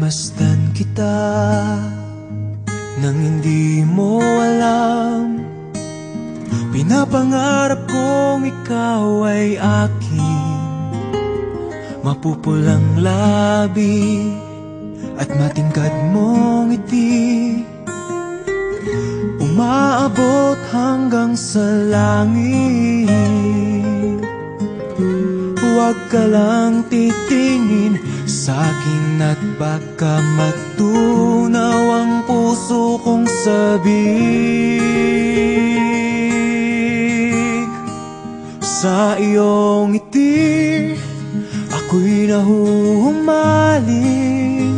Minamamasdan kita nang hindi mo alam. Pinapangarap kong ikaw ay akin, mapupulang labi at matingkad mong ngiti, umaabot hanggang sa langit. Huwag ka lang titingin sa'kin at baka matunaw ang puso kong sabik. Sa iyong ngiti ako'y nahuhumaling,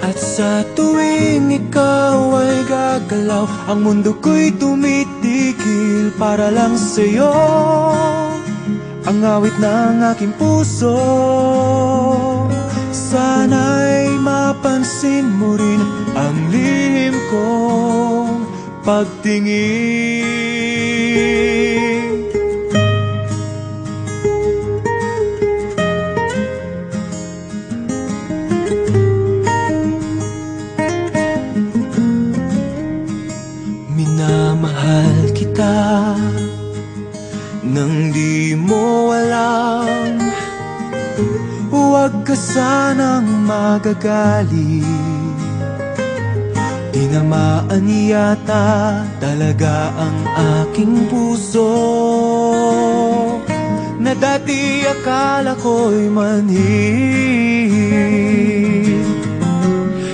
at sa tuwing ikaw ay gagalaw, ang mundo ko'y tumitigil para lang sa'yo. Ang awit ng aking puso, sana'y mapansin mo rin ang lihim kong pagtingin. Minamahal kita nang di mo alam. Huwag ka sanang magagalit, tinamaan yata talaga ang aking puso, na dati akala ko'y manhid.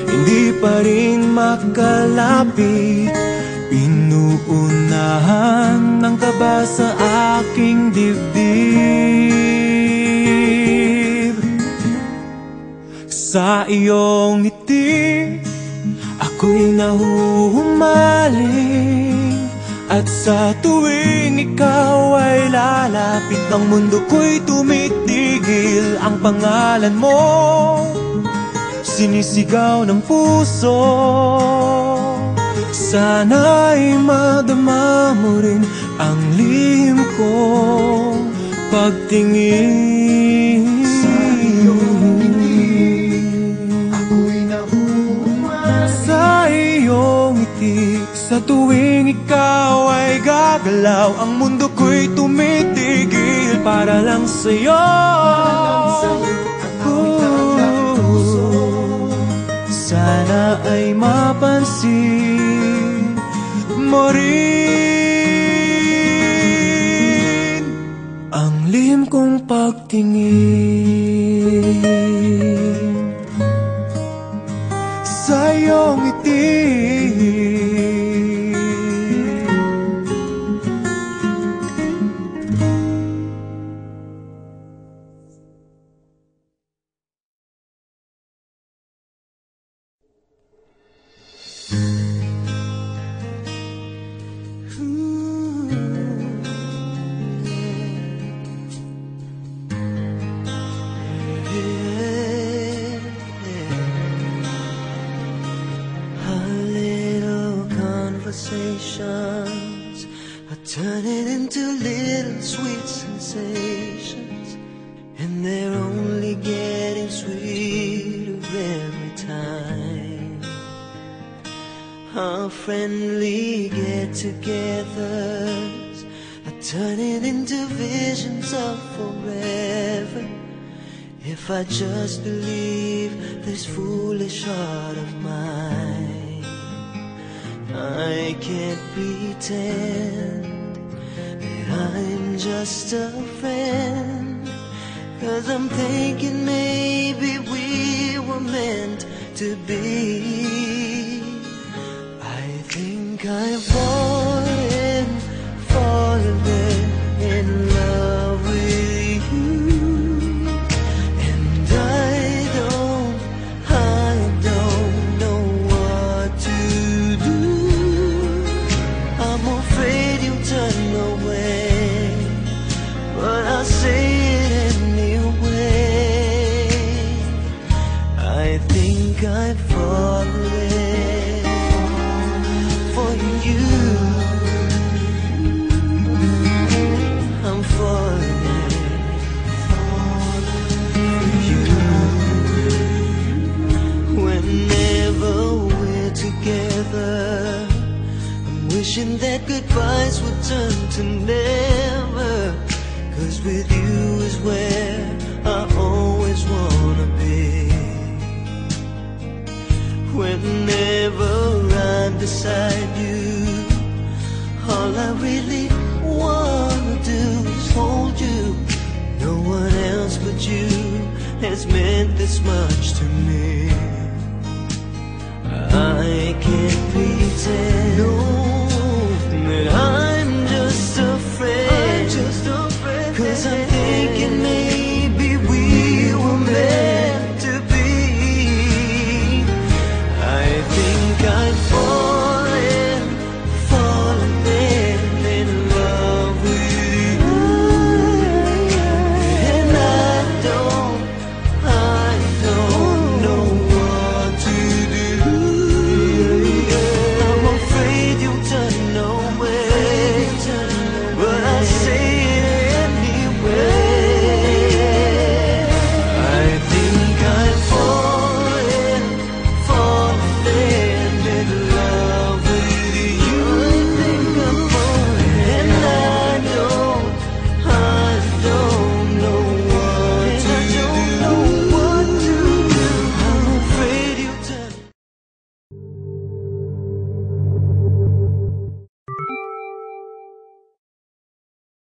Hindi pa rin makalapit, pinuunahan ng kaba sa aking dibdib. Sa iyong ngiti ako'y nahuhumaling, at sa tuwing ikaw ay lalapit, ang mundo ko'y tumitigil. Ang pangalan mo sinisigaw ng puso, sana'y madama mo rin ang lihim kong pagtingin. Sa iyong ngiti ako'y nahuhumaling, sa iyong ngiti sa tuwing ikaw ay gagalaw, ang mundo ko'y tumitigil para lang sa'yo. Sana ay mapansin mo rin ang lihim kong pagtingin. Sa iyong ngiti conversations are turning into little sweet sensations, and they're only getting sweeter every time. Our friendly get-togethers are turning into visions of forever, if I just believe this foolish heart of mine. I can't pretend that I'm just a friend, 'cause I'm thinking maybe we were meant to be. I think I've fallen in love with you, and I don't know what to do. I'm afraid you'll turn away, but I'll say it anyway. I think I've fallen for you. wishing that goodbyes would turn to never. 'Cause with you is where I always wanna be. Whenever I'm beside you, all I really wanna do is hold you. No one else but you has meant this much to me. I can't pretend. No